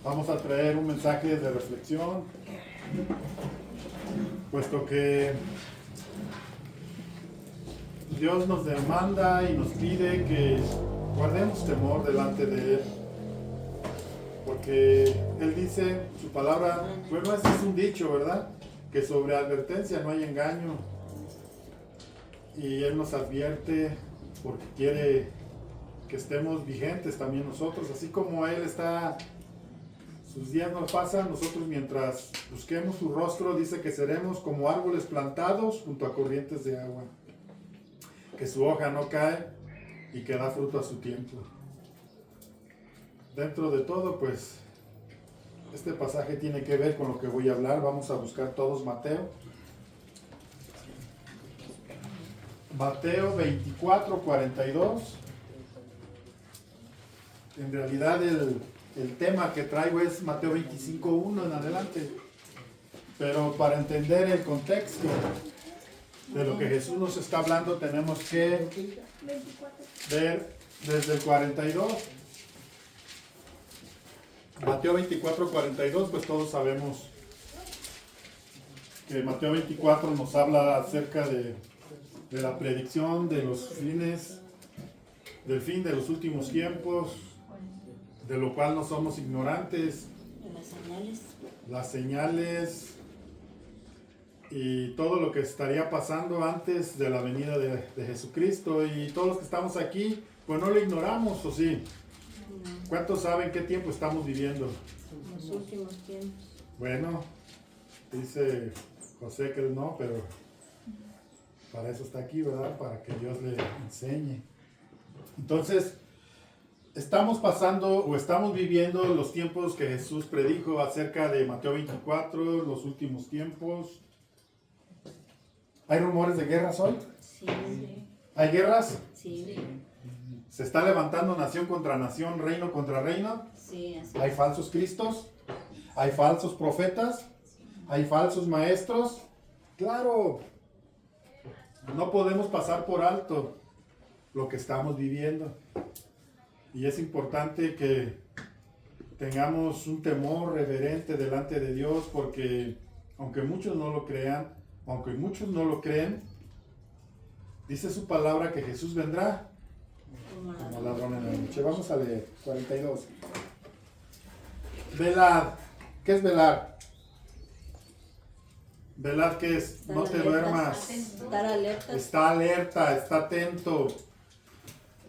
Vamos a traer un mensaje de reflexión, puesto que Dios nos demanda y nos pide que guardemos temor delante de Él, porque Él dice, su palabra, bueno, ese es un dicho, ¿verdad? Que sobre advertencia no hay engaño, y Él nos advierte porque quiere que estemos vigentes también nosotros, así como Él está, sus días nos pasan, nosotros mientras busquemos su rostro, dice que seremos como árboles plantados junto a corrientes de agua, que su hoja no cae y que da fruto a su tiempo. Dentro de todo, pues, este pasaje tiene que ver con lo que voy a hablar. Vamos a buscar todos Mateo. Mateo 24:42. En realidad el tema que traigo es Mateo 25:1 en adelante. Pero para entender el contexto de lo que Jesús nos está hablando, tenemos que ver desde el 42. Mateo 24:42, pues todos sabemos que Mateo 24 nos habla acerca de la predicción de los fines, del fin de los últimos tiempos, de lo cual no somos ignorantes. Las señales y todo lo que estaría pasando antes de la venida de Jesucristo, y todos los que estamos aquí, pues no lo ignoramos, ¿o sí? ¿Cuántos saben qué tiempo estamos viviendo? Los últimos tiempos. Bueno, dice José que él no, pero para eso está aquí, ¿verdad? Para que Dios le enseñe. Entonces, estamos pasando o estamos viviendo los tiempos que Jesús predijo acerca de Mateo 24, los últimos tiempos. ¿Hay rumores de guerras hoy? Sí. ¿Hay guerras? Sí. ¿Se está levantando nación contra nación, reino contra reino? Sí, así. ¿Hay falsos cristos? ¿Hay falsos profetas? ¿Hay falsos maestros? Claro, no podemos pasar por alto lo que estamos viviendo. Y es importante que tengamos un temor reverente delante de Dios, porque aunque muchos no lo crean, aunque muchos no lo creen, dice su palabra que Jesús vendrá como ladrón en la noche. Vamos a leer 42. Velad. ¿Qué es velar? Velad, ¿qué es? No te duermas. Estar alerta. Está alerta, está atento.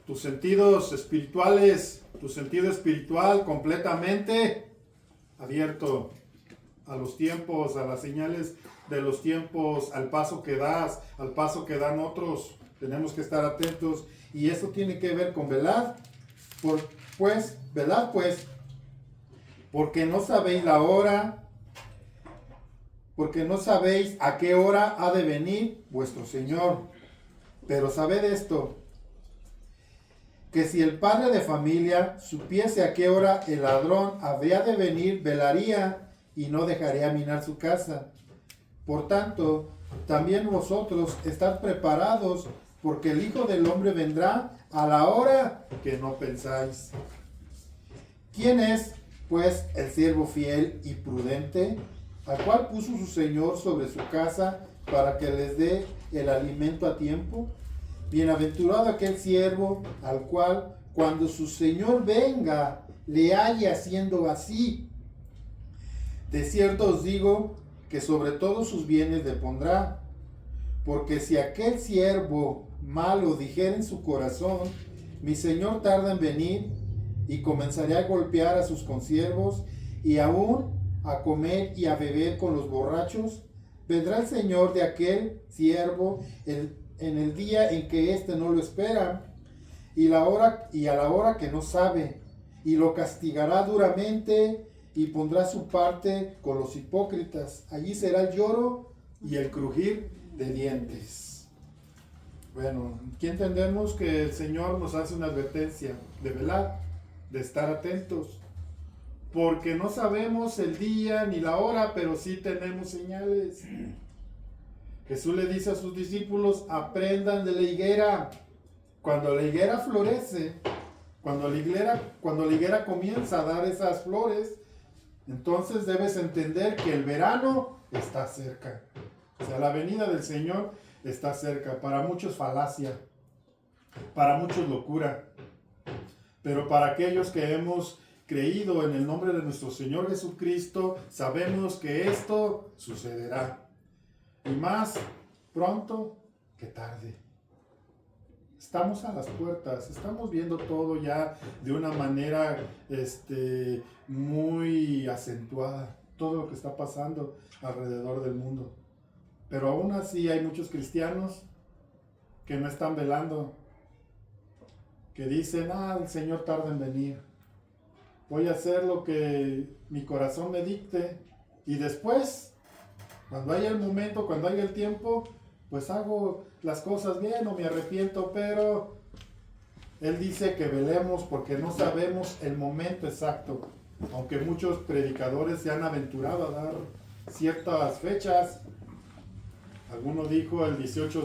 Tus sentidos espirituales, tu sentido espiritual completamente abierto a los tiempos, a las señales de los tiempos, al paso que das, al paso que dan otros. Tenemos que estar atentos, y eso tiene que ver con velad. Velad pues, porque no sabéis la hora, porque no sabéis a qué hora ha de venir vuestro Señor. Pero sabed esto, que si el padre de familia supiese a qué hora el ladrón habría de venir, velaría y no dejaría minar su casa. Por tanto, también vosotros estad preparados, porque el Hijo del Hombre vendrá a la hora que no pensáis. ¿Quién es, pues, el siervo fiel y prudente, al cual puso su Señor sobre su casa para que les dé el alimento a tiempo? Bienaventurado aquel siervo al cual, cuando su Señor venga, le halle haciendo así. De cierto os digo que sobre todos sus bienes le pondrá. Porque si aquel siervo malo dijera en su corazón, mi Señor tarda en venir, y comenzaría a golpear a sus consiervos, y aún a comer y a beber con los borrachos, vendrá el Señor de aquel siervo en el día en que éste no lo espera, y a la hora que no sabe, y lo castigará duramente, y pondrá su parte con los hipócritas. Allí será el lloro y el crujir de dientes. Bueno, aquí entendemos que el Señor nos hace una advertencia de velar, de estar atentos, porque no sabemos el día ni la hora, pero sí tenemos señales. Jesús le dice a sus discípulos, aprendan de la higuera. Cuando la higuera florece, cuando la higuera comienza a dar esas flores, Entonces debes entender que el verano está cerca. O sea, la venida del Señor está cerca. Para muchos falacia, para muchos locura. Pero para aquellos que hemos creído en el nombre de nuestro Señor Jesucristo, sabemos que esto sucederá. Y más pronto que tarde. Estamos a las puertas, estamos viendo todo ya de una manera muy acentuada, todo lo que está pasando alrededor del mundo. Pero aún así hay muchos cristianos que no están velando, que dicen, el Señor tarda en venir. Voy a hacer lo que mi corazón me dicte y después, cuando haya el momento, cuando haya el tiempo, pues hago las cosas bien o me arrepiento, pero Él dice que velemos porque no sabemos el momento exacto. Aunque muchos predicadores se han aventurado a dar ciertas fechas. Alguno dijo el 18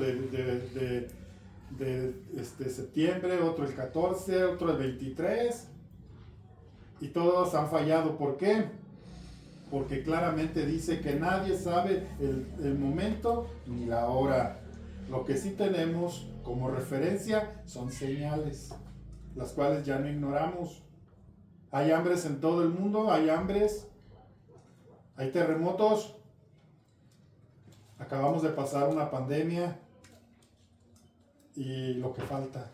de septiembre, otro el 14, otro el 23. Y todos han fallado. ¿Por qué? Porque claramente dice que nadie sabe el momento ni la hora. Lo que sí tenemos como referencia son señales, las cuales ya no ignoramos. Hay hambres en todo el mundo, hay hambres, hay terremotos. Acabamos de pasar una pandemia y lo que falta.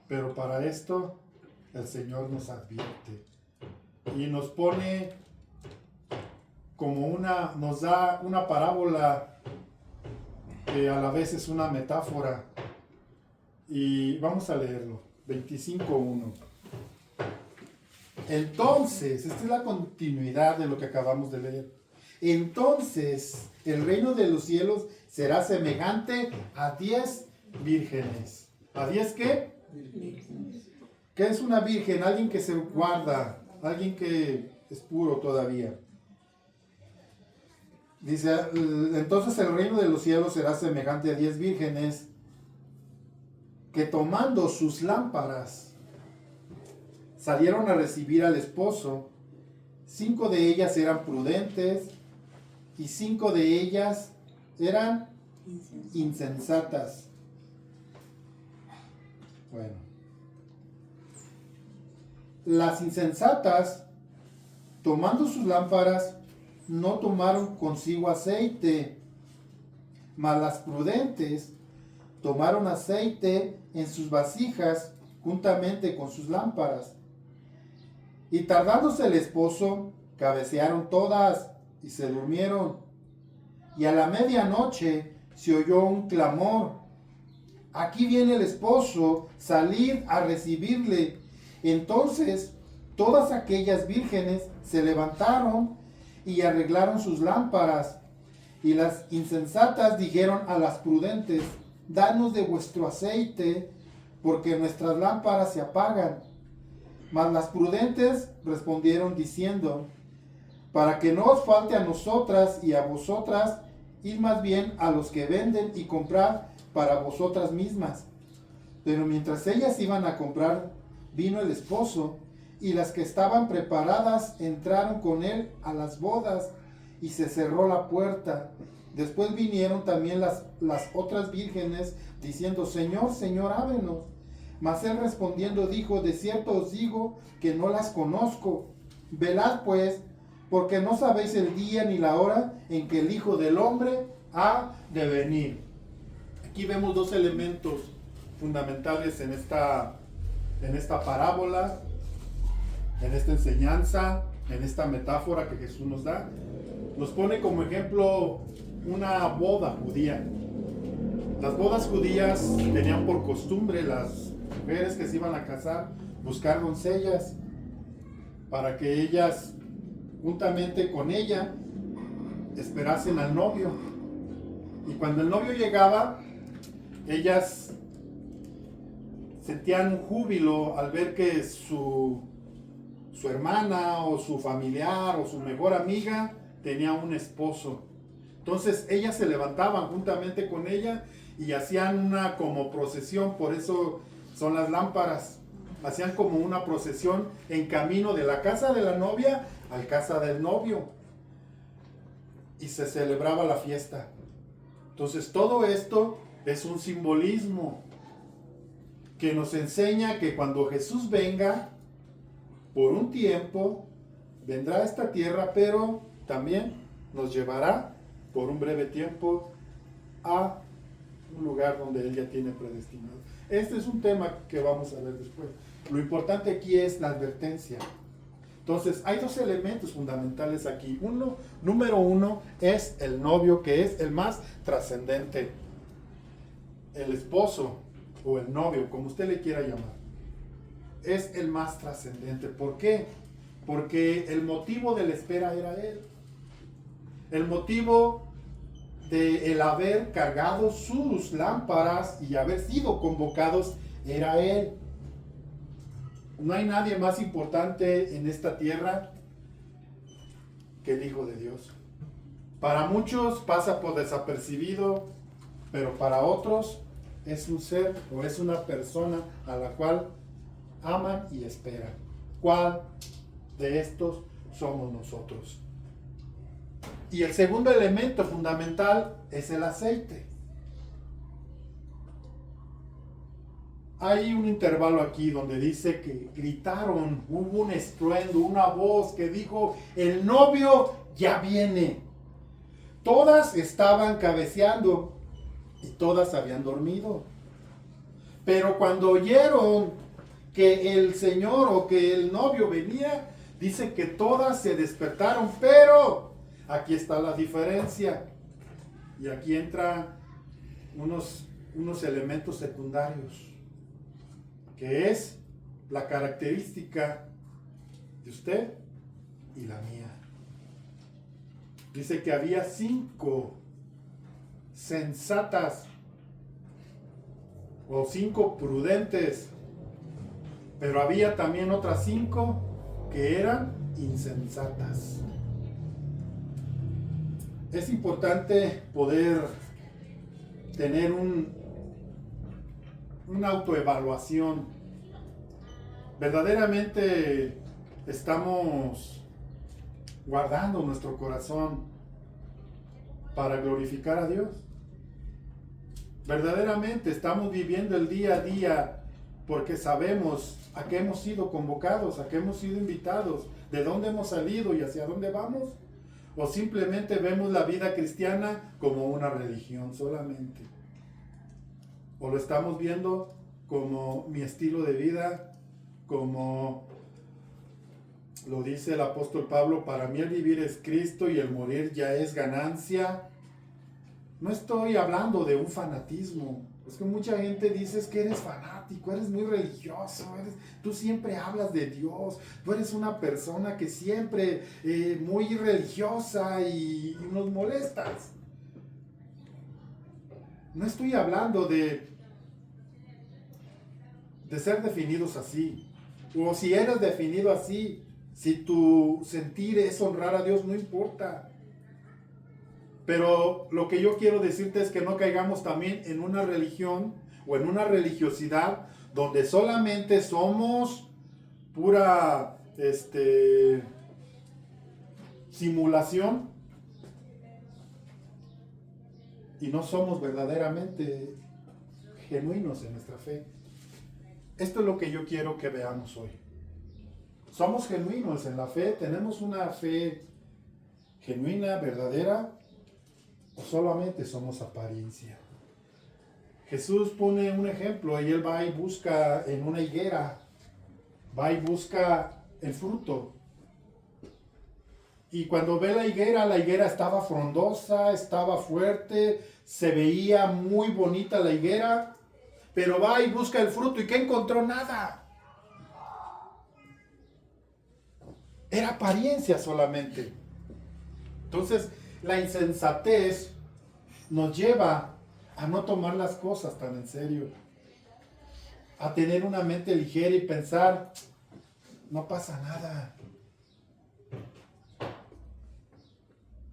Pero para esto el Señor nos advierte y nos pone nos da una parábola que a la vez es una metáfora. Y vamos a leerlo, 25:1. Entonces, esta es la continuidad de lo que acabamos de leer. Entonces, el reino de los cielos será semejante a 10 vírgenes. ¿A 10 qué? ¿Qué es una virgen? Alguien que se guarda, alguien que es puro todavía. Dice, entonces el reino de los cielos será semejante a 10 vírgenes que tomando sus lámparas salieron a recibir al esposo. 5 de ellas eran prudentes y 5 de ellas eran insensatas. Bueno, las insensatas, tomando sus lámparas, no tomaron consigo aceite, mas las prudentes tomaron aceite en sus vasijas juntamente con sus lámparas. Y tardándose el esposo, cabecearon todas y se durmieron. Y a la medianoche se oyó un clamor: aquí viene el esposo, salid a recibirle. Entonces todas aquellas vírgenes se levantaron y arreglaron sus lámparas. Y las insensatas dijeron a las prudentes: danos de vuestro aceite, porque nuestras lámparas se apagan. Mas las prudentes respondieron diciendo: para que no os falte a nosotras y a vosotras, id más bien a los que venden y comprad para vosotras mismas. Pero mientras ellas iban a comprar, vino el esposo, y las que estaban preparadas entraron con él a las bodas, y se cerró la puerta. Después vinieron también las otras vírgenes, diciendo: Señor, Señor, ábrenos. Mas él respondiendo dijo: de cierto os digo que no las conozco. Velad pues, porque no sabéis el día ni la hora en que el Hijo del Hombre ha de venir. Aquí vemos dos elementos fundamentales en esta parábola, en esta enseñanza, en esta metáfora que Jesús nos da. Nos pone como ejemplo una boda judía. Las bodas judías tenían por costumbre las mujeres que se iban a casar buscar doncellas para que ellas, juntamente con ella, esperasen al novio. Y cuando el novio llegaba, ellas sentían un júbilo al ver que su hermana o su familiar o su mejor amiga tenía un esposo. Entonces ellas se levantaban juntamente con ella y hacían una como procesión. Por eso son las lámparas, hacían como una procesión en camino de la casa de la novia a la casa del novio. Y se celebraba la fiesta. Entonces todo esto es un simbolismo que nos enseña que cuando Jesús venga, por un tiempo, vendrá a esta tierra, pero también nos llevará por un breve tiempo a un lugar donde Él ya tiene predestinado. Este es un tema que vamos a ver después. Lo importante aquí es la advertencia. Entonces, hay dos elementos fundamentales aquí. Número uno es el novio, que es el más trascendente. El esposo o el novio, como usted le quiera llamar, es el más trascendente. ¿Por qué? Porque el motivo de la espera era Él. El motivo de el haber cargado sus lámparas y haber sido convocados era Él. No hay nadie más importante en esta tierra que el Hijo de Dios. Para muchos pasa por desapercibido, pero para otros es un ser o es una persona a la cual aman y esperan. ¿Cuál de estos somos nosotros? Y el segundo elemento fundamental es el aceite. Hay un intervalo aquí donde dice que gritaron, hubo un estruendo, una voz que dijo, el novio ya viene. Todas estaban cabeceando y todas habían dormido. Pero cuando oyeron que el Señor o que el novio venía, dice que todas se despertaron, pero aquí está la diferencia. Y aquí entran unos elementos secundarios, que es la característica de usted y la mía. Dice que había 5 sensatas o 5 prudentes, pero había también otras 5 que eran insensatas. Es importante poder tener una autoevaluación. Verdaderamente estamos guardando nuestro corazón para glorificar a Dios. Verdaderamente estamos viviendo el día a día porque sabemos a qué hemos sido convocados, a qué hemos sido invitados, de dónde hemos salido y hacia dónde vamos. O simplemente vemos la vida cristiana como una religión solamente. O lo estamos viendo como mi estilo de vida, como lo dice el apóstol Pablo, para mí el vivir es Cristo y el morir ya es ganancia. No estoy hablando de un fanatismo. Es que mucha gente dice que eres fanático, eres muy religioso, tú siempre hablas de Dios, tú eres una persona que siempre muy religiosa y nos molestas. No estoy hablando de ser definidos así. O si eres definido así, si tu sentir es honrar a Dios, no importa. Pero lo que yo quiero decirte es que no caigamos también en una religión o en una religiosidad donde solamente somos pura simulación y no somos verdaderamente genuinos en nuestra fe. Esto es lo que yo quiero que veamos hoy. ¿Somos genuinos en la fe? ¿Tenemos una fe genuina, verdadera? ¿O solamente somos apariencia? Jesús pone un ejemplo y Él va y busca en una higuera, va y busca el fruto. Y cuando ve la higuera estaba frondosa, estaba fuerte, se veía muy bonita la higuera, pero va y busca el fruto. ¿Y qué encontró? Nada. Era apariencia solamente. Entonces, la insensatez nos lleva a no tomar las cosas tan en serio, a tener una mente ligera y pensar, no pasa nada.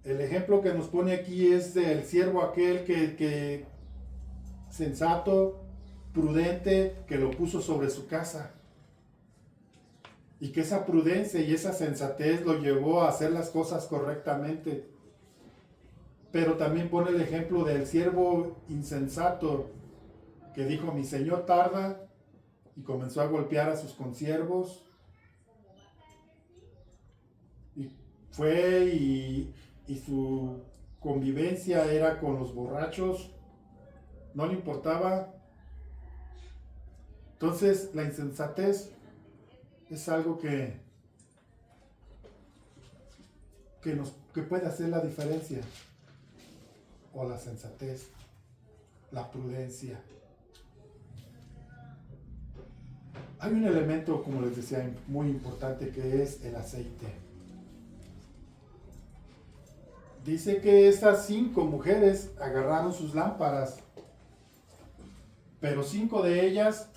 El ejemplo que nos pone aquí es del siervo aquel que sensato, prudente, que lo puso sobre su casa. Y que esa prudencia y esa sensatez lo llevó a hacer las cosas correctamente. Pero también pone el ejemplo del siervo insensato que dijo: mi señor tarda, y comenzó a golpear a sus consiervos. Y fue y su convivencia era con los borrachos, no le importaba. Entonces la insensatez es algo que puede hacer la diferencia. O la sensatez, la prudencia. Hay un elemento, como les decía, muy importante, que es el aceite. Dice que estas 5 mujeres agarraron sus lámparas, pero 5 de ellas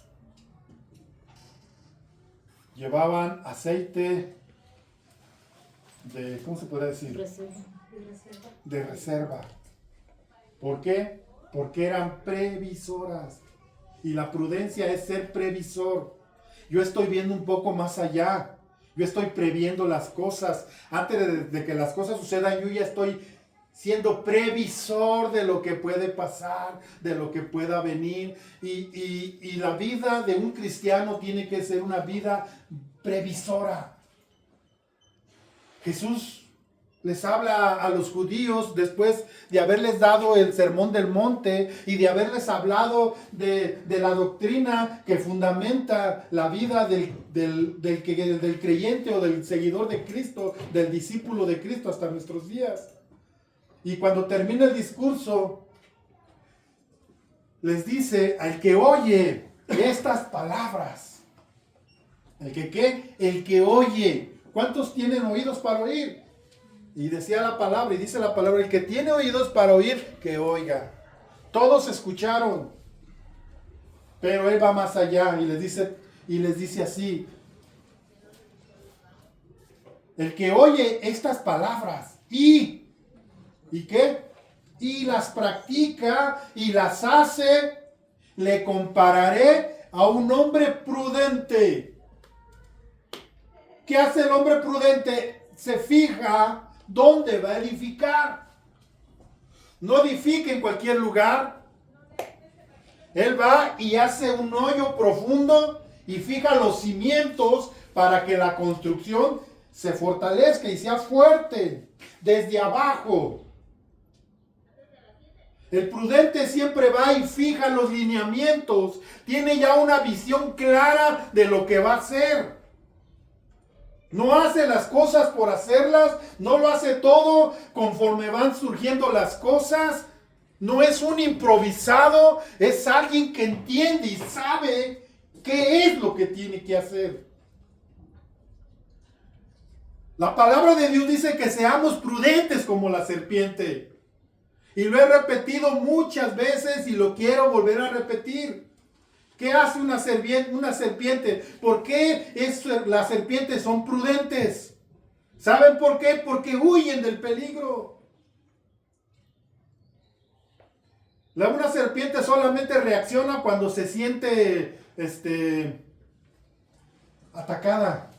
llevaban aceite de, ¿cómo se podría decir? De reserva. ¿Por qué? Porque eran previsoras. Y la prudencia es ser previsor. Yo estoy viendo un poco más allá. Yo estoy previendo las cosas. Antes de que las cosas sucedan, yo ya estoy siendo previsor de lo que puede pasar, de lo que pueda venir. Y la vida de un cristiano tiene que ser una vida previsora. Jesús les habla a los judíos después de haberles dado el sermón del monte y de haberles hablado de la doctrina que fundamenta la vida del creyente o del seguidor de Cristo, del discípulo de Cristo hasta nuestros días. Y cuando termina el discurso, les dice: al que oye estas palabras. ¿El que qué? El que oye. ¿Cuántos tienen oídos para oír? Y decía la palabra, y dice la palabra: el que tiene oídos para oír, que oiga. Todos escucharon, pero él va más allá y les dice así: el que oye estas palabras ¿y qué? Y las practica y las hace, le compararé a un hombre prudente. ¿Qué hace el hombre prudente? Se fija dónde va a edificar. No edifica en cualquier lugar. Él va y hace un hoyo profundo y fija los cimientos para que la construcción se fortalezca y sea fuerte desde abajo. El prudente siempre va y fija los lineamientos. Tiene ya una visión clara de lo que va a hacer. No hace las cosas por hacerlas, no lo hace todo conforme van surgiendo las cosas. No es un improvisado, es alguien que entiende y sabe qué es lo que tiene que hacer. La palabra de Dios dice que seamos prudentes como la serpiente. Y lo he repetido muchas veces y lo quiero volver a repetir. ¿Qué hace una serpiente? ¿Por qué las serpientes son prudentes? ¿Saben por qué? Porque huyen del peligro. Una serpiente solamente reacciona cuando se siente atacada.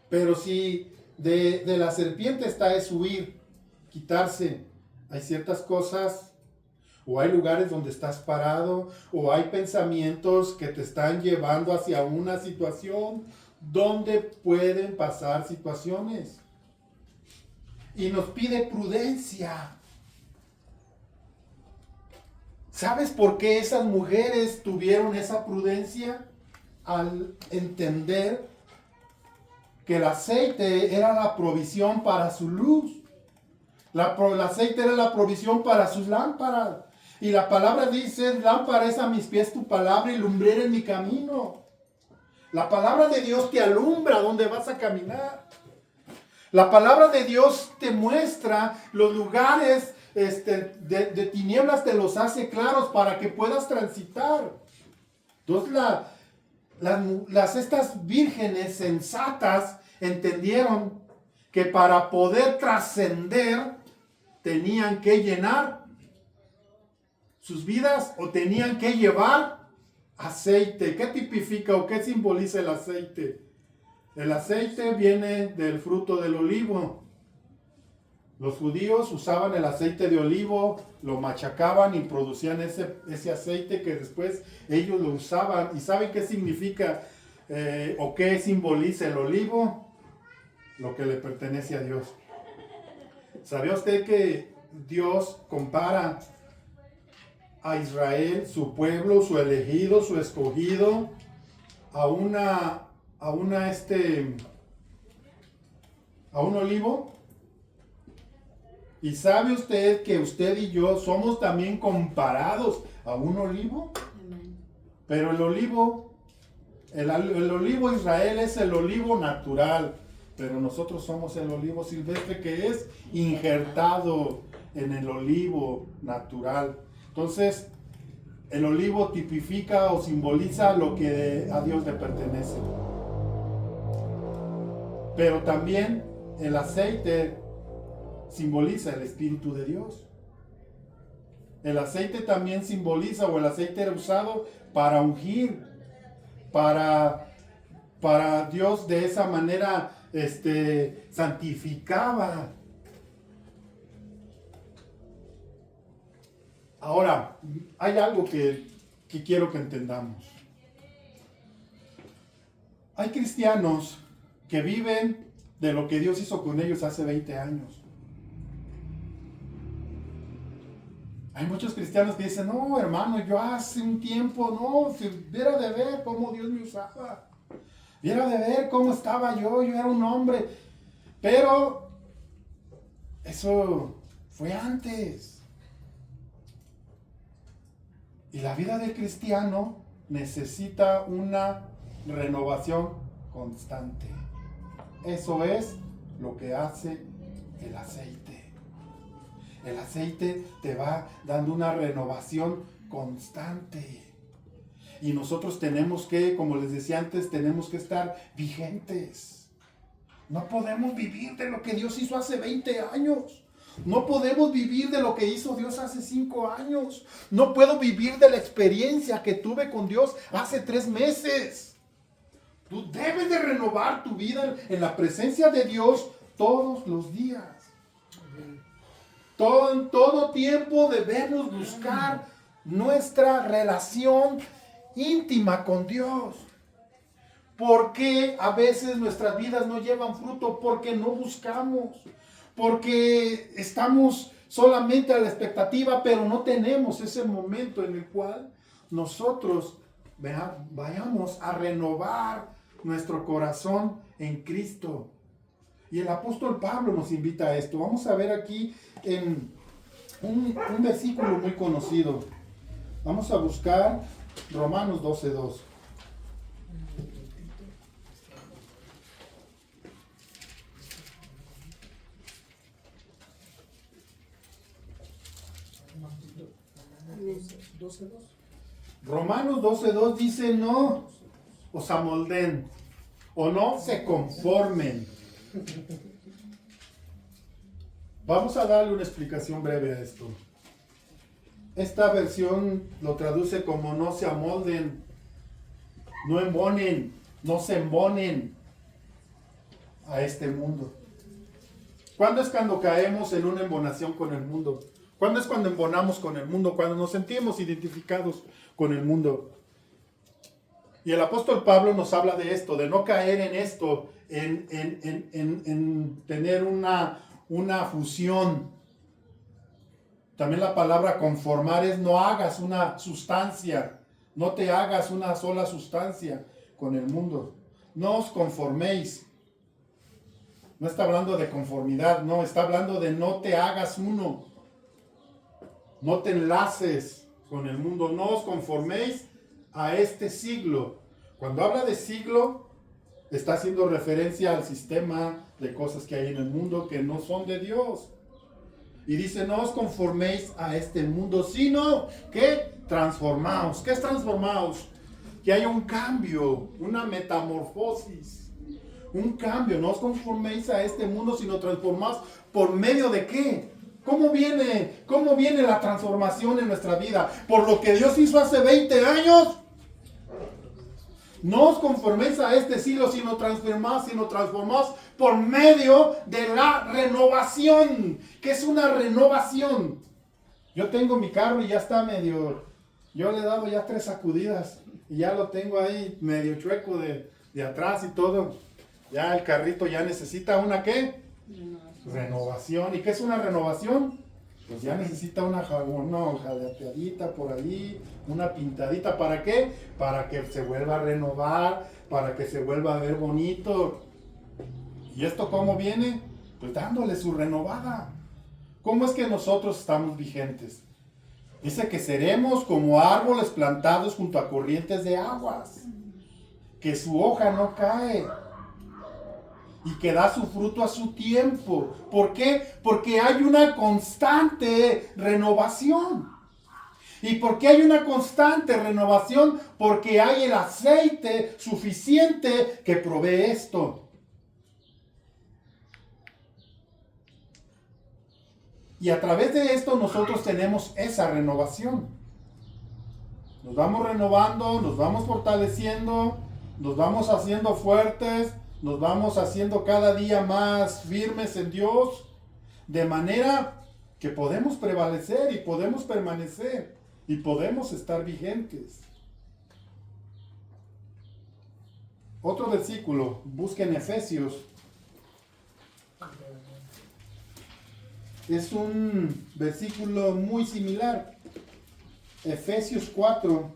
Pero si de la serpiente es huir, quitarse. Hay ciertas cosas, o hay lugares donde estás parado, o hay pensamientos que te están llevando hacia una situación donde pueden pasar situaciones. Y nos pide prudencia. ¿Sabes por qué esas mujeres tuvieron esa prudencia? Al entender que el aceite era la provisión para su luz. El aceite era la provisión para sus lámparas. Y la palabra dice: lámpara es a mis pies tu palabra y lumbrera en mi camino. La palabra de Dios te alumbra donde vas a caminar. La palabra de Dios te muestra los lugares de tinieblas, te los hace claros para que puedas transitar. Entonces estas vírgenes sensatas entendieron que para poder trascender tenían que llenar sus vidas o tenían que llevar aceite. ¿Qué tipifica o qué simboliza el aceite? El aceite viene del fruto del olivo. Los judíos usaban el aceite de olivo, lo machacaban y producían ese aceite que después ellos lo usaban. ¿Y saben qué significa o qué simboliza el olivo? Lo que le pertenece a Dios. ¿Sabía usted que Dios compara a Israel, su pueblo, su elegido, su escogido, a un olivo? ¿Y sabe usted que usted y yo somos también comparados a un olivo? Amén. Pero el olivo Israel es el olivo natural, pero nosotros somos el olivo silvestre que es injertado en el olivo natural. Entonces, el olivo tipifica o simboliza lo que a Dios le pertenece. Pero también el aceite simboliza el Espíritu de Dios. El aceite también simboliza, o el aceite era usado para ungir, para Dios de esa manera santificaba. Ahora, hay algo que quiero que entendamos. Hay cristianos que viven de lo que Dios hizo con ellos hace 20 años. Hay muchos cristianos que dicen, no, hermano, yo hace un tiempo, no, si viera de ver cómo Dios me usaba. Viera de ver cómo estaba yo era un hombre. Pero eso fue antes. Y la vida del cristiano necesita una renovación constante. Eso es lo que hace el aceite. El aceite te va dando una renovación constante. Y nosotros tenemos que, como les decía antes, tenemos que estar vigentes. No podemos vivir de lo que Dios hizo hace 20 años. No podemos vivir de lo que hizo Dios hace 5 años. No puedo vivir de la experiencia que tuve con Dios hace 3 meses. Tú debes de renovar tu vida en la presencia de Dios todos los días. En todo tiempo debemos buscar nuestra relación íntima con Dios. ¿Por qué a veces nuestras vidas no llevan fruto? Porque no buscamos. Porque estamos solamente a la expectativa, pero no tenemos ese momento en el cual nosotros vayamos a renovar nuestro corazón en Cristo. Y el apóstol Pablo nos invita a esto. Vamos a ver aquí en un versículo muy conocido. Vamos a buscar Romanos 12:2. Romanos 12:2 dice, no os amolden o no se conformen. Vamos a darle una explicación breve a esto. Esta versión lo traduce como no se amolden, no embonen, no se embonen a este mundo. ¿Cuándo es cuando caemos en una embonación con el mundo? ¿Cuándo es cuando embonamos con el mundo? Cuando nos sentimos identificados con el mundo. Y el apóstol Pablo nos habla de esto, de no caer en esto, en tener una fusión. También la palabra conformar es no hagas una sustancia, no te hagas una sola sustancia con el mundo. No os conforméis. No está hablando de conformidad, no, está hablando de no te hagas uno. No te enlaces con el mundo, no os conforméis a este siglo. Cuando habla de siglo, está haciendo referencia al sistema de cosas que hay en el mundo que no son de Dios. Y dice, no os conforméis a este mundo, sino que transformaos. ¿Qué es transformaos? Que haya un cambio, una metamorfosis. Un cambio, no os conforméis a este mundo, sino transformaos por medio de ¿qué? ¿Cómo viene la transformación en nuestra vida? Por lo que Dios hizo hace 20 años. No os conforméis a este siglo, sino transformaos por medio de la renovación. ¿Qué es una renovación? Yo tengo mi carro y ya está medio, yo le he dado ya 3 sacudidas y ya lo tengo ahí medio chueco de atrás y todo. Ya el carrito ya necesita una ¿qué? Renovación. ¿Y qué es una renovación? Pues ya necesita una jadeadita por ahí, una pintadita. ¿Para qué? Para que se vuelva a renovar, para que se vuelva a ver bonito. ¿Y esto cómo viene? Pues dándole su renovada. ¿Cómo es que nosotros estamos vigentes? Dice que seremos como árboles plantados junto a corrientes de aguas, que su hoja no cae y que da su fruto a su tiempo. ¿Por qué? Porque hay una constante renovación. ¿Y por qué hay una constante renovación? Porque hay el aceite suficiente que provee esto. Y a través de esto nosotros tenemos esa renovación. Nos vamos renovando, nos vamos fortaleciendo, nos vamos haciendo fuertes, nos vamos haciendo cada día más firmes en Dios, de manera que podemos prevalecer y podemos permanecer y podemos estar vigentes. Otro versículo, busquen Efesios. Es un versículo muy similar. Efesios 4.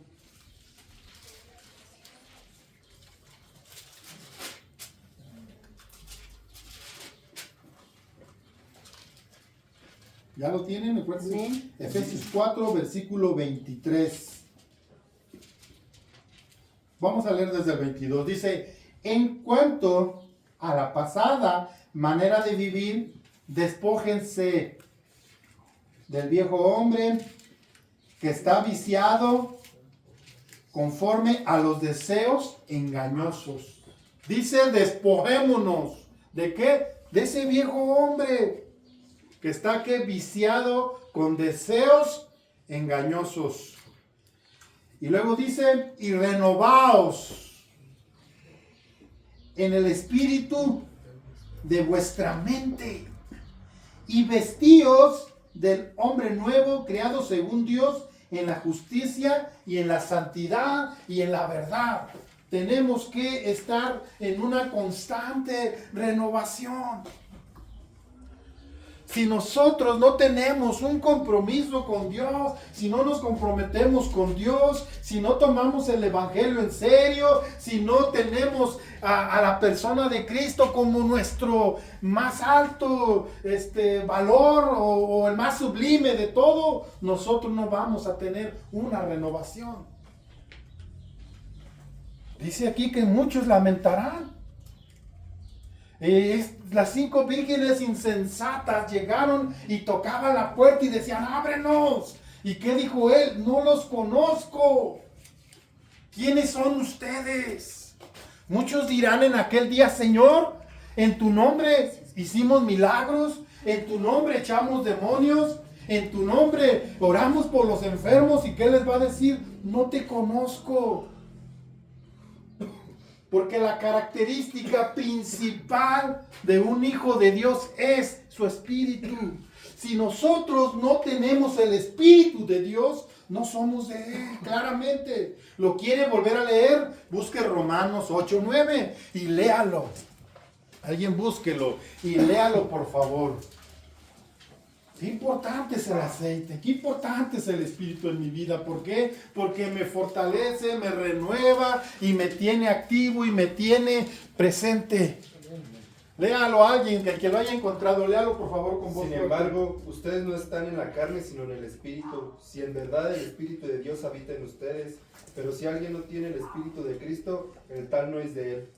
¿Ya lo tienen? Sí. Efesios 4, versículo 23. Vamos a leer desde el 22. Dice, en cuanto a la pasada manera de vivir, despójense del viejo hombre que está viciado conforme a los deseos engañosos. Dice, despojémonos. ¿De qué? De ese viejo hombre que está ¿qué? Viciado con deseos engañosos. Y luego dice, y renovaos en el espíritu de vuestra mente, y vestíos del hombre nuevo, creado según Dios, en la justicia y en la santidad y en la verdad. Tenemos que estar en una constante renovación. Si nosotros no tenemos un compromiso con Dios, si no nos comprometemos con Dios, si no tomamos el Evangelio en serio, si no tenemos a la persona de Cristo como nuestro más alto valor o el más sublime de todo, nosotros no vamos a tener una renovación. Dice aquí que muchos lamentarán. Las 5 vírgenes insensatas llegaron y tocaban la puerta y decían, ábrenos. ¿Y qué dijo él? No los conozco. ¿Quiénes son ustedes? Muchos dirán en aquel día, Señor, en tu nombre hicimos milagros, en tu nombre echamos demonios, en tu nombre oramos por los enfermos. ¿Y qué les va a decir? No te conozco. Porque la característica principal de un hijo de Dios es su espíritu. Si nosotros no tenemos el espíritu de Dios, no somos de él, claramente. ¿Lo quiere volver a leer? Busque Romanos 8:9 y léalo. Alguien búsquelo y léalo, por favor. Qué importante es el aceite, qué importante es el espíritu en mi vida. ¿Por qué? Porque me fortalece, me renueva y me tiene activo y me tiene presente. Léalo a alguien, que lo haya encontrado, léalo por favor con voz. Sin embargo, ustedes no están en la carne, sino en el Espíritu, si en verdad el Espíritu de Dios habita en ustedes. Pero si alguien no tiene el Espíritu de Cristo, el tal no es de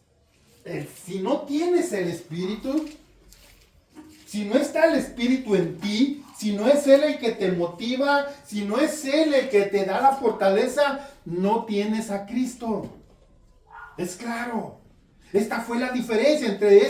él. Si no tienes el Espíritu, si no está el Espíritu en ti, si no es Él el que te motiva, si no es Él el que te da la fortaleza, no tienes a Cristo. Es claro. Esta fue la diferencia entre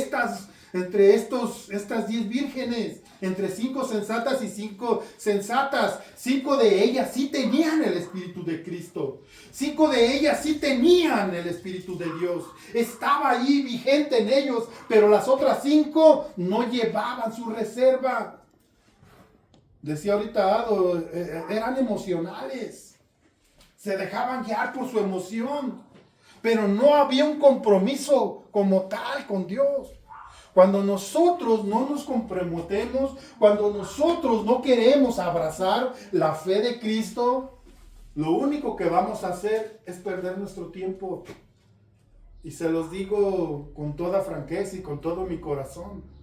entre estas 10 vírgenes, entre 5 sensatas y 5 sensatas. 5 de ellas sí tenían el Espíritu de Cristo. 5 de ellas sí tenían el Espíritu de Dios. Estaba ahí vigente en ellos, pero las otras 5 no llevaban su reserva. Decía ahorita Ado, eran emocionales. Se dejaban guiar por su emoción, pero no había un compromiso como tal con Dios. Cuando nosotros no nos comprometemos, cuando nosotros no queremos abrazar la fe de Cristo, lo único que vamos a hacer es perder nuestro tiempo. Y se los digo con toda franqueza y con todo mi corazón.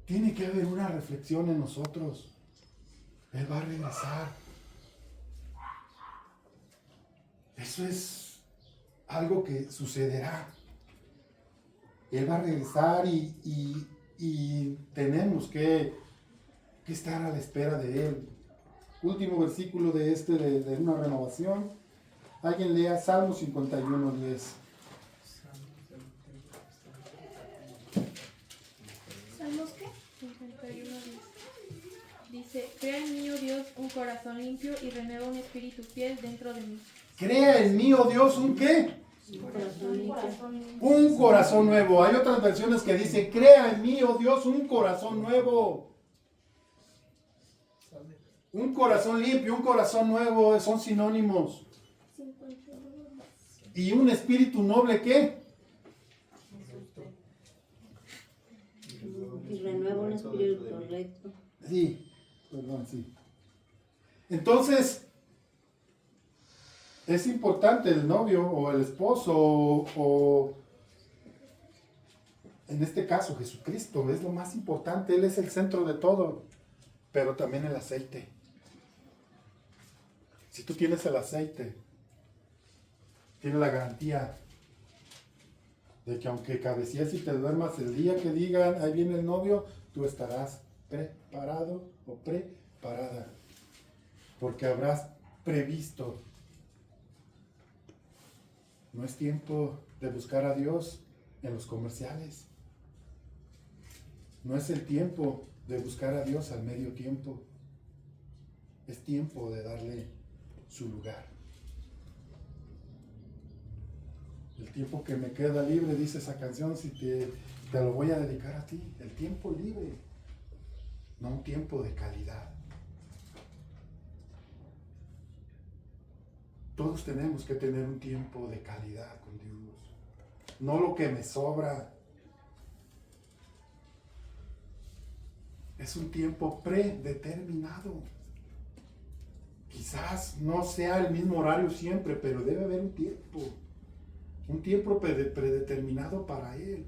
Tiene que haber una reflexión en nosotros. Él va a regresar. Eso es algo que sucederá. Él va a regresar y tenemos que estar a la espera de Él. Último versículo de una renovación. Alguien lea Salmo 51:10. ¿Salmos qué? 51:10. Dice, crea en mí, oh Dios, un corazón limpio y renueva un espíritu fiel dentro de mí. Crea en mí, oh Dios, ¿un qué? Un corazón limpio. Un corazón nuevo. Hay otras versiones que dice, crea en mí, oh Dios, un corazón nuevo. Un corazón limpio, un corazón nuevo son sinónimos. ¿Y un espíritu noble qué? Y renueva un espíritu recto. Sí, perdón, sí. Entonces, es importante el novio o el esposo o en este caso Jesucristo es lo más importante. Él es el centro de todo, pero también el aceite. Si tú tienes el aceite, tienes la garantía de que aunque cabecees y te duermas el día que digan, ahí viene el novio, tú estarás preparado o preparada, porque habrás previsto. No es tiempo de buscar a Dios en los comerciales. No es el tiempo de buscar a Dios al medio tiempo. Es tiempo de darle su lugar. El tiempo que me queda libre, dice esa canción, si te lo voy a dedicar a ti. El tiempo libre, no un tiempo de calidad. Todos tenemos que tener un tiempo de calidad con Dios. No lo que me sobra. Es un tiempo predeterminado. Quizás no sea el mismo horario siempre, pero debe haber un tiempo. Un tiempo predeterminado para Él.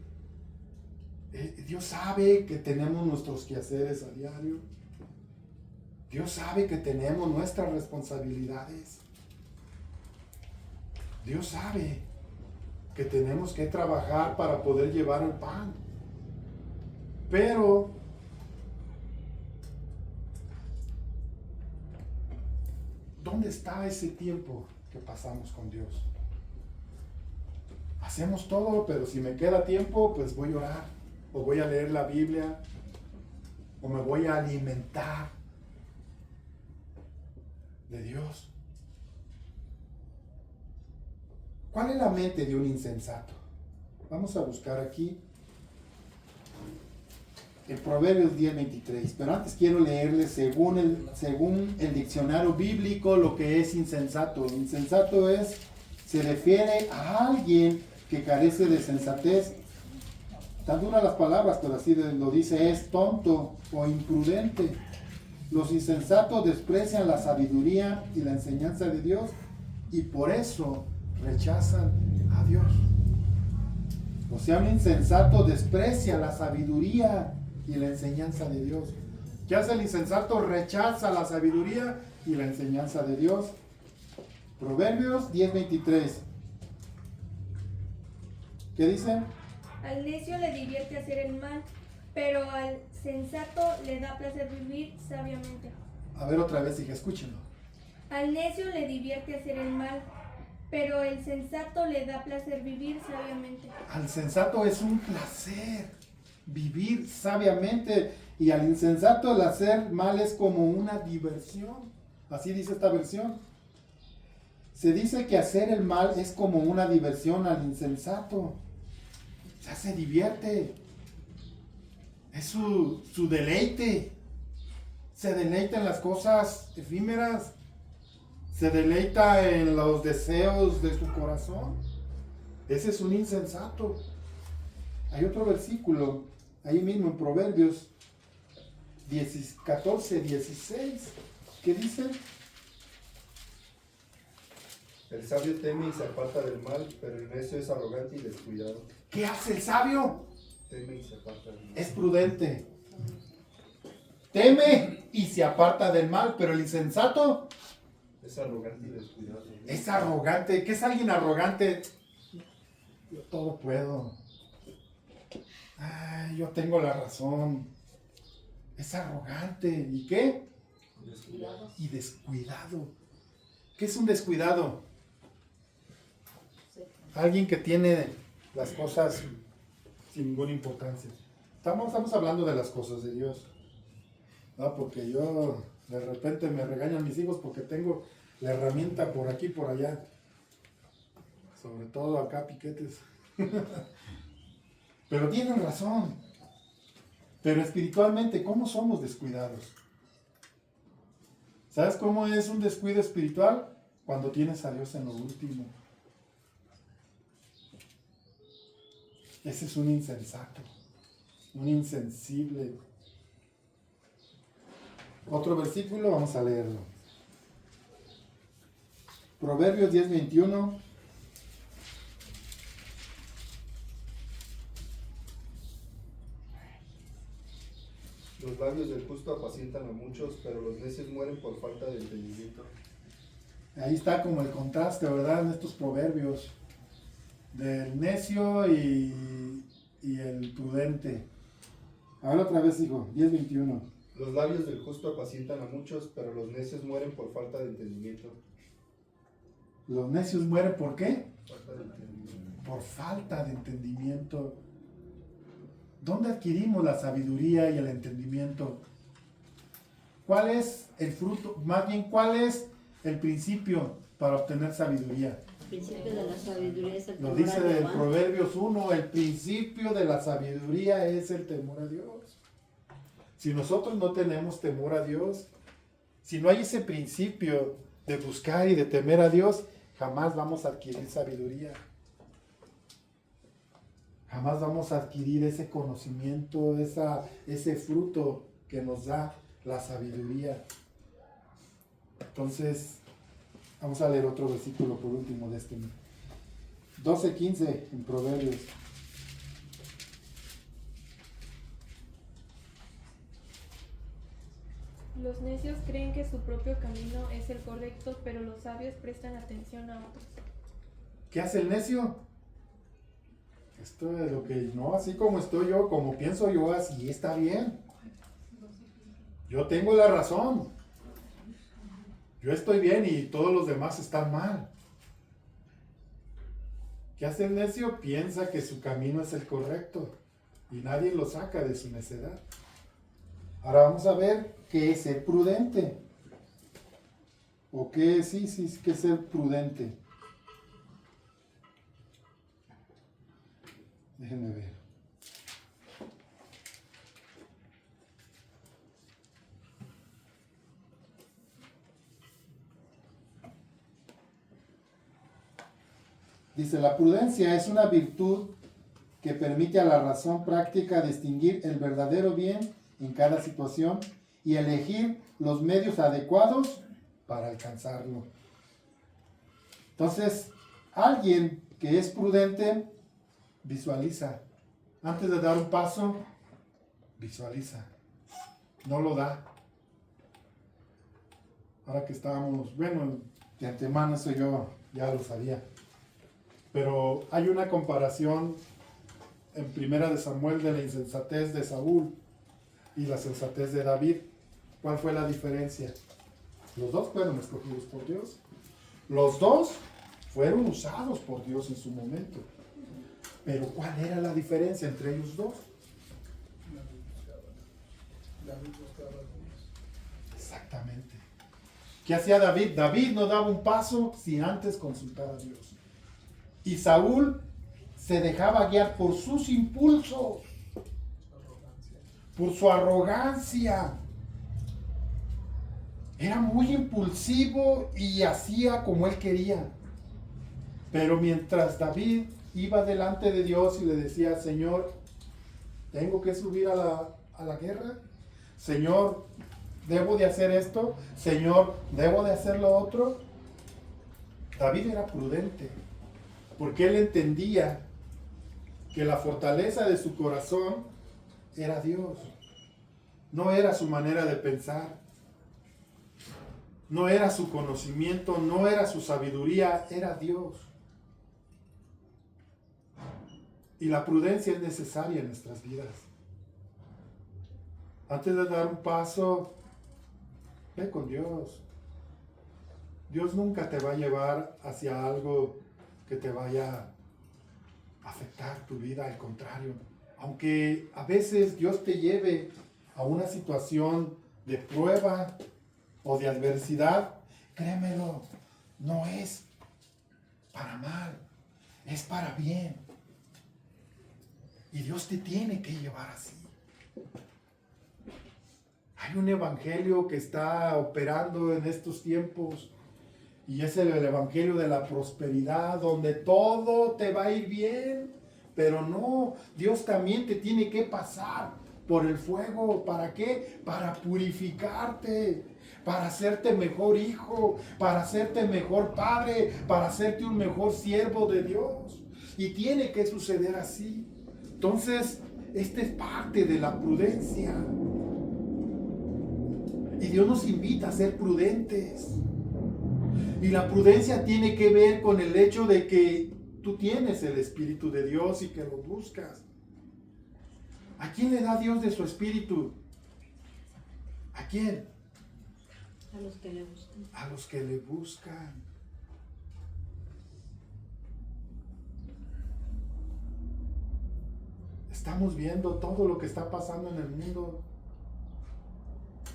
Dios sabe que tenemos nuestros quehaceres a diario. Dios sabe que tenemos nuestras responsabilidades. Dios sabe que tenemos que trabajar para poder llevar el pan. Pero ¿dónde está ese tiempo que pasamos con Dios? Hacemos todo, pero si me queda tiempo, pues voy a orar, o voy a leer la Biblia, o me voy a alimentar de Dios. ¿Cuál es la mente de un insensato? Vamos a buscar aquí el Proverbios 10:23, pero antes quiero leerles según el diccionario bíblico lo que es insensato. Insensato se refiere a alguien que carece de sensatez. Tan duras las palabras, pero así lo dice, es tonto o imprudente. Los insensatos desprecian la sabiduría y la enseñanza de Dios y por eso rechazan a Dios. O sea, un insensato desprecia la sabiduría y la enseñanza de Dios. ¿Qué hace el insensato? Rechaza la sabiduría y la enseñanza de Dios. Proverbios 10:23. ¿Qué dice? Al necio le divierte hacer el mal, pero al sensato le da placer vivir sabiamente. A ver otra vez, hija, escúchenlo. Al necio le divierte hacer el mal, pero el sensato le da placer vivir sabiamente. Al sensato es un placer vivir sabiamente, y al insensato el hacer mal es como una diversión. Así dice esta versión. Se dice que hacer el mal es como una diversión al insensato. Ya se divierte. Es su deleite. Se deleita en las cosas efímeras. Se deleita en los deseos de su corazón. Ese es un insensato. Hay otro versículo, ahí mismo en Proverbios 14, 16, que dice: El sabio teme y se aparta del mal, pero el necio es arrogante y descuidado. ¿qué hace el sabio? Teme y se aparta del mal. Es prudente. Teme y se aparta del mal, pero el insensato Es arrogante y descuidado. es arrogante. ¿Qué es alguien arrogante? Yo todo puedo. Ay, yo tengo la razón. Es arrogante. ¿Y qué? Descuidado. Y descuidado. ¿Qué es un descuidado? Alguien que tiene las cosas sin ninguna importancia. Estamos hablando de las cosas de Dios. No, porque yo de repente me regañan mis hijos porque tengo la herramienta por aquí y por allá. Sobre todo acá piquetes. Pero tienen razón. Pero espiritualmente, ¿cómo somos descuidados? ¿Sabes cómo es un descuido espiritual? Cuando tienes a Dios en lo último. Ese es un insensato, un insensible. Otro versículo, vamos a leerlo. Proverbios 10:21. Los labios del justo apacientan a muchos, pero los necios mueren por falta de entendimiento. Ahí está como el contraste, ¿verdad? En estos proverbios del necio y el prudente. A ver otra vez, hijo, 10:21. Los labios del justo apacientan a muchos, pero los necios mueren por falta de entendimiento. Los necios mueren ¿por qué? Falta de entendimiento. Por falta de entendimiento. ¿Dónde adquirimos la sabiduría y el entendimiento? ¿Cuál es el fruto? Más bien, ¿cuál es el principio para obtener sabiduría? El principio de la sabiduría es el Lo temor dice a en Jehová. Proverbios 1, el principio de la sabiduría es el temor a Dios. Si nosotros no tenemos temor a Dios, si no hay ese principio de buscar y de temer a Dios, jamás vamos a adquirir sabiduría. Jamás vamos a adquirir ese conocimiento, ese fruto que nos da la sabiduría. Entonces, vamos a leer otro versículo por último de este 12:15 en Proverbios. Los necios creen que su propio camino es el correcto, pero los sabios prestan atención a otros. ¿Qué hace el necio? Esto es lo que, no, así como estoy yo, como pienso yo, así está bien. Yo tengo la razón. Yo estoy bien y todos los demás están mal. ¿Qué hace el necio? Piensa que su camino es el correcto y nadie lo saca de su necedad. Ahora vamos a ver qué es ser prudente. O qué, sí, qué es ser prudente. Déjenme ver. Dice, la prudencia es una virtud que permite a la razón práctica distinguir el verdadero bien en cada situación y elegir los medios adecuados para alcanzarlo. Entonces, alguien que es prudente visualiza. Antes de dar un paso, visualiza. No lo da. Ahora que estábamos, bueno, de antemano eso yo ya lo sabía. Pero hay una comparación en Primera de Samuel de la insensatez de Saúl y la sensatez de David. ¿Cuál fue la diferencia? Los dos fueron escogidos por Dios. Los dos fueron usados por Dios en su momento. Pero ¿cuál era la diferencia entre ellos dos? Exactamente. ¿Qué hacía David? David no daba un paso sin antes consultar a Dios. Y Saúl se dejaba guiar por sus impulsos, por su arrogancia. Era muy impulsivo y hacía como él quería. Pero mientras David iba delante de Dios y le decía, Señor, ¿tengo que subir a la guerra? Señor, ¿debo de hacer esto? Señor, ¿debo de hacer lo otro? David era prudente, porque él entendía que la fortaleza de su corazón era Dios. No era su manera de pensar, no era su conocimiento, no era su sabiduría, era Dios. Y la prudencia es necesaria en nuestras vidas. Antes de dar un paso, ve con Dios. Dios nunca te va a llevar hacia algo que te vaya a afectar tu vida, al contrario. Aunque a veces Dios te lleve a una situación de prueba o de adversidad, créemelo, no es para mal, es para bien. Y Dios te tiene que llevar así. Hay un evangelio que está operando en estos tiempos y es el evangelio de la prosperidad, donde todo te va a ir bien, pero no, Dios también te tiene que pasar por el fuego. ¿Para qué? Para purificarte, para hacerte mejor hijo, para hacerte mejor padre, para hacerte un mejor siervo de Dios. Y tiene que suceder así. Entonces, esta es parte de la prudencia. Y Dios nos invita a ser prudentes. Y la prudencia tiene que ver con el hecho de que tú tienes el Espíritu de Dios y que lo buscas. ¿A quién le da Dios de su Espíritu? ¿A quién? A los que le buscan. A los que le buscan. Estamos viendo todo lo que está pasando en el mundo.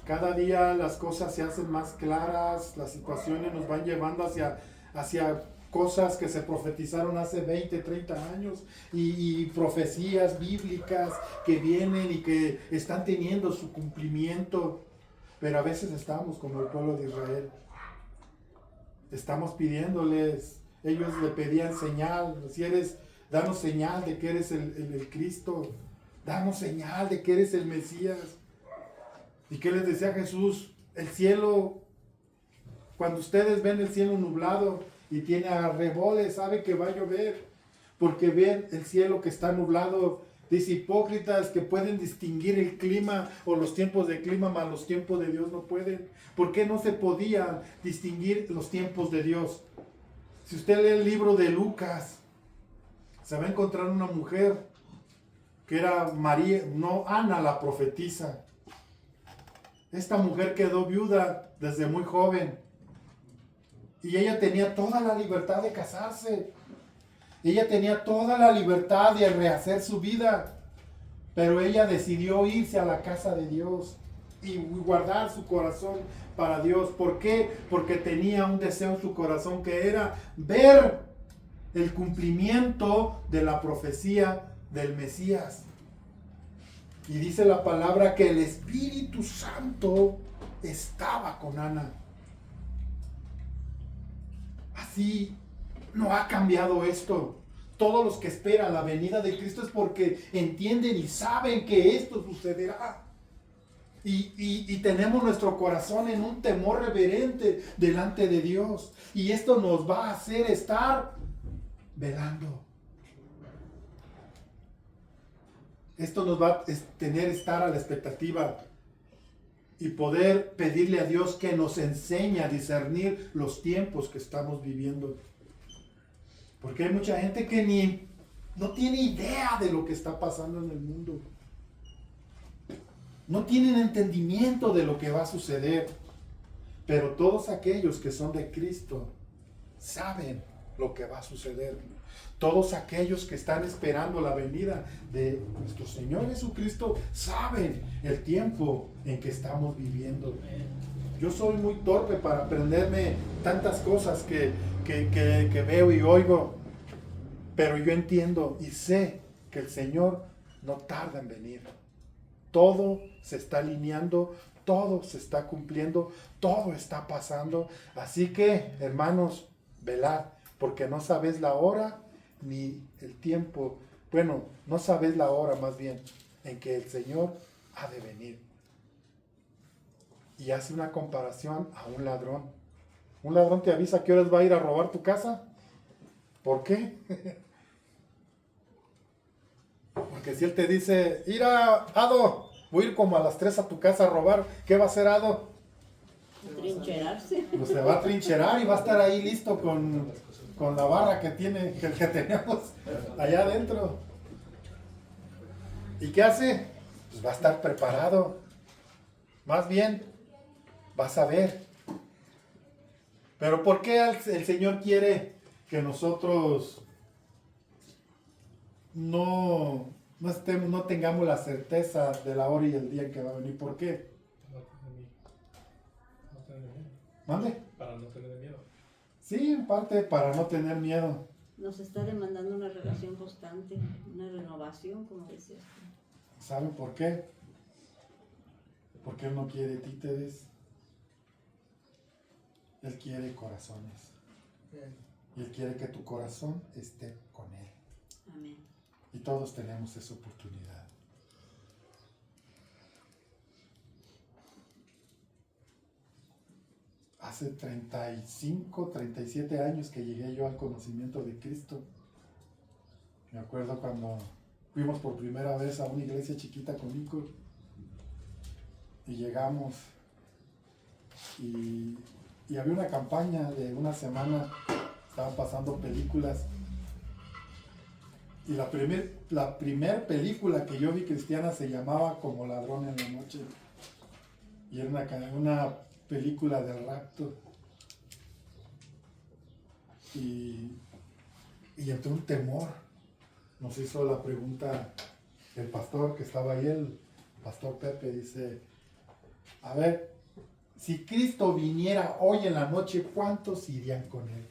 Cada día las cosas se hacen más claras, las situaciones nos van llevando hacia cosas que se profetizaron hace 20, 30 años y profecías bíblicas que vienen y que están teniendo su cumplimiento. Pero a veces estamos como el pueblo de Israel. Estamos pidiéndoles, ellos le pedían señal, danos señal de que eres el Cristo, danos señal de que eres el Mesías. ¿Y qué les decía Jesús? El cielo, cuando ustedes ven el cielo nublado y tiene arreboles, saben que va a llover, porque ven el cielo que está nublado. Dice, hipócritas que pueden distinguir el clima o los tiempos de clima, mas los tiempos de Dios no pueden. ¿Por qué no se podía distinguir los tiempos de Dios? Si usted lee el libro de Lucas, se va a encontrar una mujer que era Ana la profetisa. Esta mujer quedó viuda desde muy joven y ella tenía toda la libertad de casarse. Ella tenía toda la libertad de rehacer su vida, pero ella decidió irse a la casa de Dios y guardar su corazón para Dios. ¿Por qué? Porque tenía un deseo en su corazón que era ver el cumplimiento de la profecía del Mesías. Y dice la palabra que el Espíritu Santo estaba con Ana. Así no ha cambiado esto. Todos los que esperan la venida de Cristo es porque entienden y saben que esto sucederá. Y tenemos nuestro corazón en un temor reverente delante de Dios. Y esto nos va a hacer estar velando. Esto nos va a estar a la expectativa y poder pedirle a Dios que nos enseñe a discernir los tiempos que estamos viviendo. Porque hay mucha gente que no tiene idea de lo que está pasando en el mundo. No tienen entendimiento de lo que va a suceder. Pero todos aquellos que son de Cristo saben lo que va a suceder. Todos aquellos que están esperando la venida de nuestro Señor Jesucristo saben el tiempo en que estamos viviendo. Yo soy muy torpe para aprenderme tantas cosas que veo y oigo, pero yo entiendo y sé que el Señor no tarda en venir. Todo se está alineando, todo se está cumpliendo, todo está pasando. Así que, hermanos, velad, porque no sabéis la hora ni el tiempo. Bueno, no sabéis la hora más bien en que el Señor ha de venir. Y hace una comparación a un ladrón. Un ladrón te avisa que horas va a ir a robar tu casa. ¿Por qué? Porque si él te dice, ira, Ado, voy a ir como a las 3 a tu casa a robar, ¿qué va a hacer Ado? Trincherarse. Pues se va a trincherar y va a estar ahí listo con la barra que tenemos allá adentro. ¿Y qué hace? Pues va a estar preparado. Más bien, vas a ver. Pero ¿por qué el Señor quiere que nosotros no tengamos la certeza de la hora y el día en que va a venir? ¿Por qué? ¿Mande? Para no tener miedo. Sí, en parte para no tener miedo. Nos está demandando una relación constante, una renovación, como decías. ¿Saben por qué? Porque Él no quiere títeres. Él quiere corazones. Y Él quiere que tu corazón esté con Él. Amén. Y todos tenemos esa oportunidad. Hace 35, 37 años que llegué yo al conocimiento de Cristo. Me acuerdo cuando fuimos por primera vez a una iglesia chiquita con Nico. Y llegamos y había una campaña de una semana, estaban pasando películas. Y la primer película que yo vi cristiana se llamaba Como ladrón en la noche. Y era una película de rapto. Y entró un temor. Nos hizo la pregunta el pastor que estaba ahí, el pastor Pepe, dice, a ver, si Cristo viniera hoy en la noche, ¿cuántos irían con Él?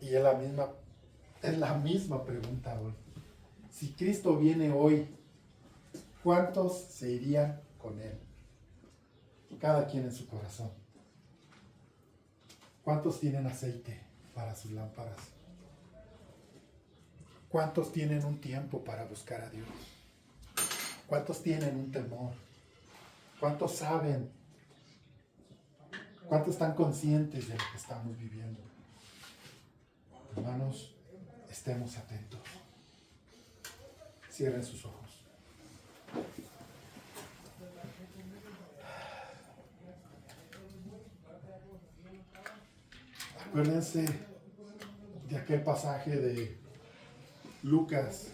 Y es la misma pregunta hoy. Si Cristo viene hoy, ¿cuántos se irían con Él? Cada quien en su corazón. ¿Cuántos tienen aceite para sus lámparas? ¿Cuántos tienen un tiempo para buscar a Dios? ¿Cuántos tienen un temor? ¿Cuántos saben? ¿Cuántos están conscientes de lo que estamos viviendo? Hermanos, estemos atentos. Cierren sus ojos. Acuérdense de aquel pasaje de Lucas.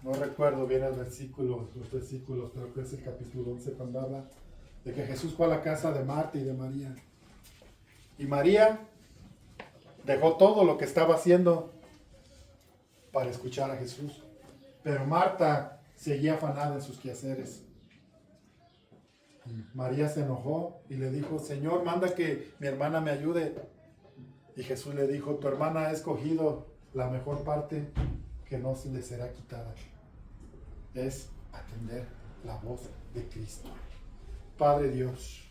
No recuerdo bien los versículos, pero creo que es el capítulo 11 cuando habla de que Jesús fue a la casa de Marta y de María. Y María dejó todo lo que estaba haciendo para escuchar a Jesús. Pero Marta seguía afanada en sus quehaceres. María se enojó y le dijo, Señor, manda que mi hermana me ayude. Y Jesús le dijo, tu hermana ha escogido la mejor parte que no se le será quitada. Es atender la voz de Cristo. Padre Dios,